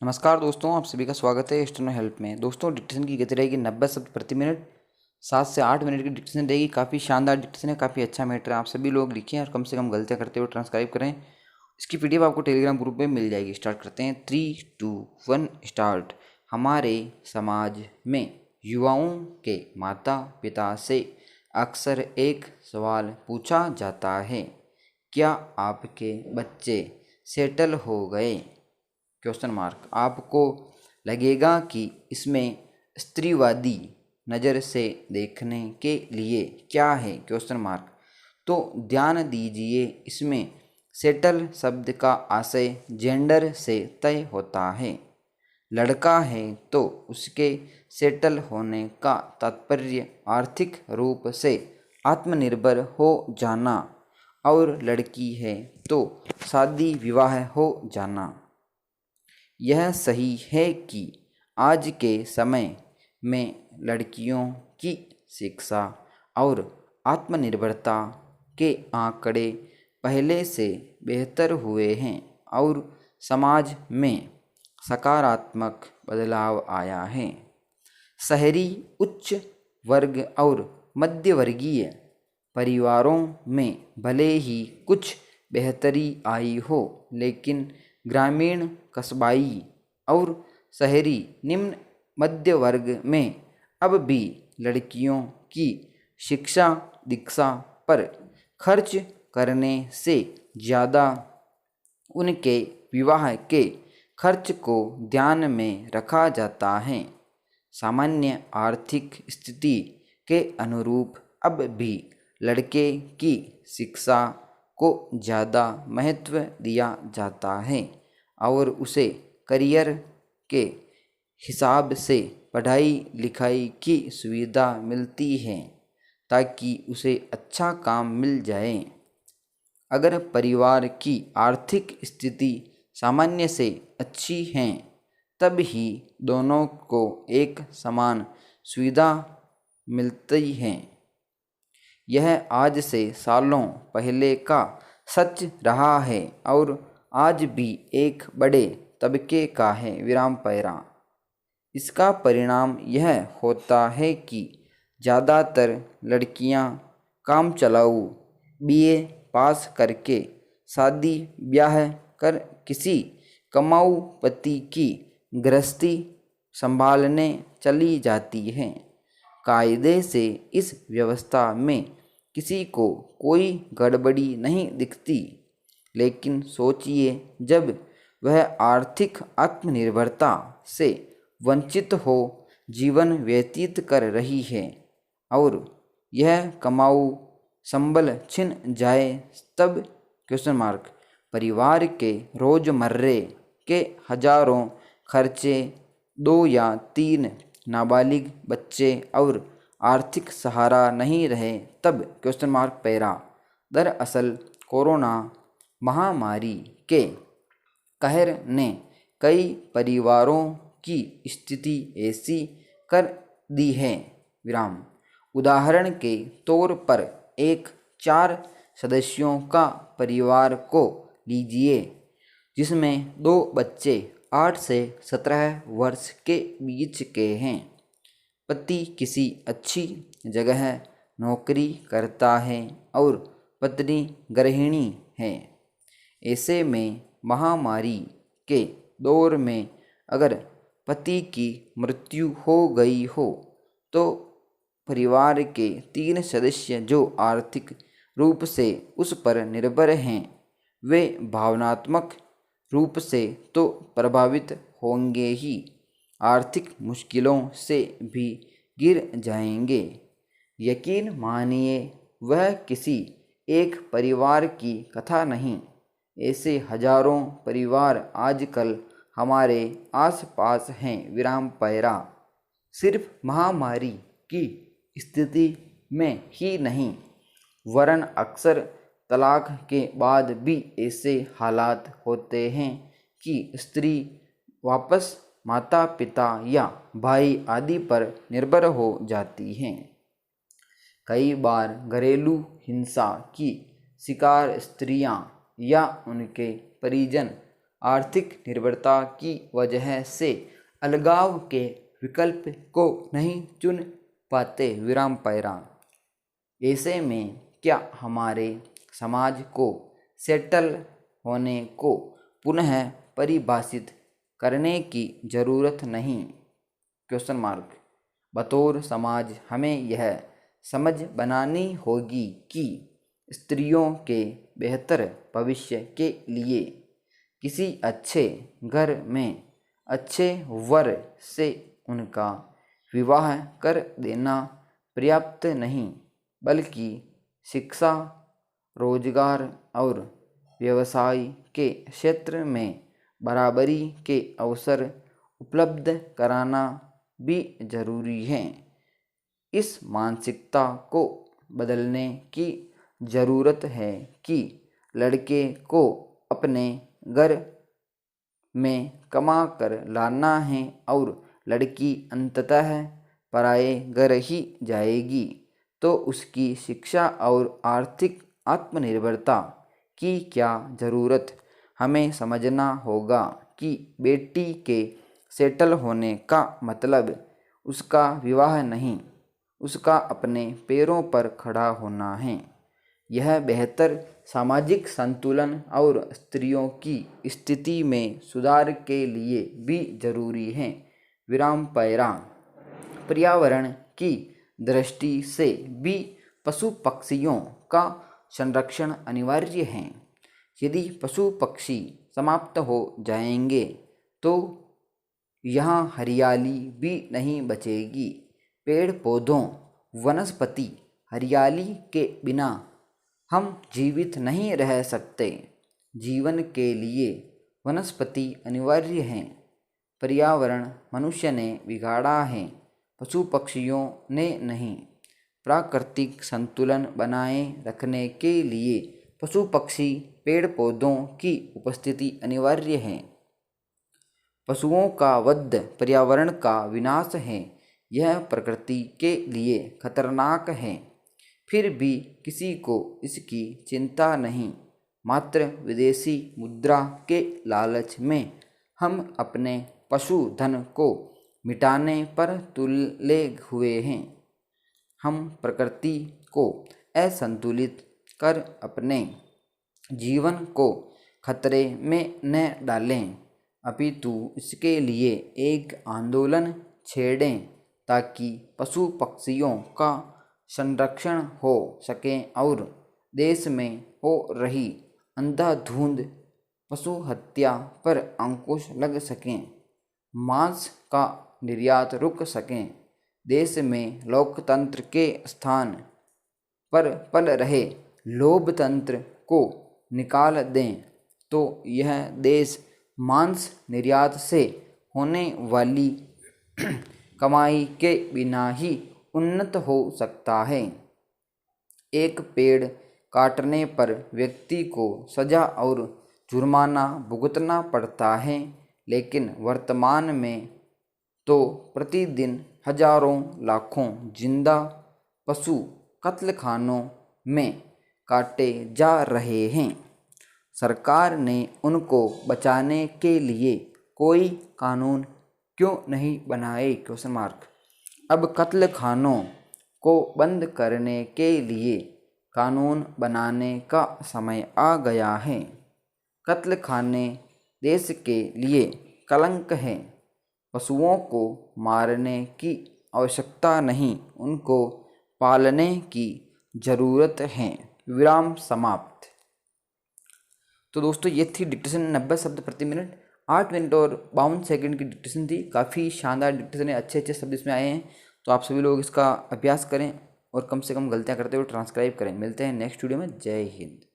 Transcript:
नमस्कार दोस्तों, आप सभी का स्वागत है स्टूडेंट हेल्प में। दोस्तों, डिक्टेशन की गति रहेगी 90 शब्द प्रति मिनट। 7 से 8 मिनट की डिक्टेशन रहेगी। काफ़ी शानदार डिक्टेशन है, काफ़ी अच्छा मैटर है। आप सभी लोग लिखें और कम से कम गलतियाँ करते हुए ट्रांसक्राइब करें। इसकी पीडीएफ आपको टेलीग्राम ग्रुप में मिल जाएगी। स्टार्ट करते हैं। 3, 2, 1 स्टार्ट। हमारे समाज में युवाओं के माता पिता से अक्सर एक सवाल पूछा जाता है, क्या आपके बच्चे सेटल हो गए? Question mark. आपको लगेगा कि इसमें स्त्रीवादी नज़र से देखने के लिए क्या है? Question mark. तो ध्यान दीजिए, इसमें सेटल शब्द का आशय जेंडर से तय होता है। लड़का है तो उसके सेटल होने का तात्पर्य आर्थिक रूप से आत्मनिर्भर हो जाना, और लड़की है तो शादी विवाह हो जाना। यह सही है कि आज के समय में लड़कियों की शिक्षा और आत्मनिर्भरता के आंकड़े पहले से बेहतर हुए हैं और समाज में सकारात्मक बदलाव आया है। शहरी उच्च वर्ग और मध्यवर्गीय परिवारों में भले ही कुछ बेहतरी आई हो, लेकिन ग्रामीण, कस्बाई और शहरी निम्न मध्य वर्ग में अब भी लड़कियों की शिक्षा दीक्षा पर खर्च करने से ज़्यादा उनके विवाह के खर्च को ध्यान में रखा जाता है। सामान्य आर्थिक स्थिति के अनुरूप अब भी लड़के की शिक्षा को ज़्यादा महत्व दिया जाता है और उसे करियर के हिसाब से पढ़ाई लिखाई की सुविधा मिलती है ताकि उसे अच्छा काम मिल जाए। अगर परिवार की आर्थिक स्थिति सामान्य से अच्छी है, तब ही दोनों को एक समान सुविधा मिलती है। यह आज से सालों पहले का सच रहा है और आज भी एक बड़े तबके का है। विराम पैरा। इसका परिणाम यह होता है कि ज़्यादातर लड़कियां काम चलाऊ बीए पास करके शादी ब्याह कर किसी कमाऊ पति की गृहस्थी संभालने चली जाती हैं। कायदे से इस व्यवस्था में किसी को कोई गड़बड़ी नहीं दिखती, लेकिन सोचिए, जब वह आर्थिक आत्मनिर्भरता से वंचित हो जीवन व्यतीत कर रही है और यह कमाऊ संबल छिन जाए, तब क्वेश्चन मार्क परिवार के रोजमर्रे के हजारों खर्चे, 2 या 3 नाबालिग बच्चे और आर्थिक सहारा नहीं रहे, तब क्वेश्चन मार्क पैरा। दरअसल कोरोना महामारी के कहर ने कई परिवारों की स्थिति ऐसी कर दी है। विराम। उदाहरण के तौर पर एक 4 सदस्यों का परिवार को लीजिए, जिसमें 2 बच्चे 8 से 17 वर्ष के बीच के हैं। पति किसी अच्छी जगह नौकरी करता है और पत्नी गृहिणी है। ऐसे में महामारी के दौर में अगर पति की मृत्यु हो गई हो, तो परिवार के 3 सदस्य जो आर्थिक रूप से उस पर निर्भर हैं, वे भावनात्मक रूप से तो प्रभावित होंगे ही, आर्थिक मुश्किलों से भी गिर जाएंगे। यकीन मानिए, वह किसी एक परिवार की कथा नहीं। ऐसे हजारों परिवार आजकल हमारे आसपास हैं। विराम पैरा। सिर्फ महामारी की स्थिति में ही नहीं, वरन अक्सर तलाक के बाद भी ऐसे हालात होते हैं कि स्त्री वापस माता पिता या भाई आदि पर निर्भर हो जाती हैं। कई बार घरेलू हिंसा की शिकार स्त्रियां या उनके परिजन आर्थिक निर्भरता की वजह से अलगाव के विकल्प को नहीं चुन पाते। विराम पैरा। ऐसे में क्या हमारे समाज को सेटल होने को पुनः परिभाषित करने की ज़रूरत नहीं? Question mark. बतौर समाज हमें यह समझ बनानी होगी कि स्त्रियों के बेहतर भविष्य के लिए किसी अच्छे घर में अच्छे वर से उनका विवाह कर देना पर्याप्त नहीं, बल्कि शिक्षा, रोजगार और व्यवसाय के क्षेत्र में बराबरी के अवसर उपलब्ध कराना भी जरूरी है। इस मानसिकता को बदलने की ज़रूरत है कि लड़के को अपने घर में कमा कर लाना है और लड़की अंततः पराये घर ही जाएगी, तो उसकी शिक्षा और आर्थिक आत्मनिर्भरता की क्या ज़रूरत। हमें समझना होगा कि बेटी के सेटल होने का मतलब उसका विवाह नहीं, उसका अपने पैरों पर खड़ा होना है। यह बेहतर सामाजिक संतुलन और स्त्रियों की स्थिति में सुधार के लिए भी जरूरी है। विराम पैरा। पर्यावरण की दृष्टि से भी पशु पक्षियों का संरक्षण अनिवार्य है। यदि पशु पक्षी समाप्त हो जाएंगे तो यहाँ हरियाली भी नहीं बचेगी। पेड़ पौधों, वनस्पति, हरियाली के बिना हम जीवित नहीं रह सकते। जीवन के लिए वनस्पति अनिवार्य हैं। पर्यावरण मनुष्य ने बिगाड़ा है, पशु पक्षियों ने नहीं। प्राकृतिक संतुलन बनाए रखने के लिए पशु पक्षी, पेड़ पौधों की उपस्थिति अनिवार्य है। पशुओं का वध पर्यावरण का विनाश है। यह प्रकृति के लिए खतरनाक है। फिर भी किसी को इसकी चिंता नहीं। मात्र विदेशी मुद्रा के लालच में हम अपने पशुधन को मिटाने पर तुले हुए हैं। हम प्रकृति को असंतुलित कर अपने जीवन को खतरे में न डालें, अपितु इसके लिए एक आंदोलन छेड़ें ताकि पशु पक्षियों का संरक्षण हो सके और देश में हो रही अंधाधुंध पशु हत्या पर अंकुश लग सकें, मांस का निर्यात रुक सकें, देश में लोकतंत्र के स्थान पर पल रहे लोभतंत्र को निकाल दें, तो यह देश मांस निर्यात से होने वाली कमाई के बिना ही उन्नत हो सकता है। एक पेड़ काटने पर व्यक्ति को सजा और जुर्माना भुगतना पड़ता है, लेकिन वर्तमान में तो प्रतिदिन हजारों लाखों जिंदा पशु कत्लखानों में काटे जा रहे हैं। सरकार ने उनको बचाने के लिए कोई कानून क्यों नहीं बनाए? Question mark. अब कत्लखानों को बंद करने के लिए कानून बनाने का समय आ गया है। कत्लखाने देश के लिए कलंक है। पशुओं को मारने की आवश्यकता नहीं, उनको पालने की ज़रूरत है। विराम समाप्त। तो दोस्तों ये थी डिक्टेशन 90 शब्द प्रति मिनट। 8 मिनट और 52 सेकंड की डिक्टेशन थी। काफ़ी शानदार डिक्टेशन है, अच्छे अच्छे शब्द इसमें आए हैं। तो आप सभी लोग इसका अभ्यास करें और कम से कम गलतियाँ करते हुए ट्रांसक्राइब करें। मिलते हैं नेक्स्ट वीडियो में। जय हिंद।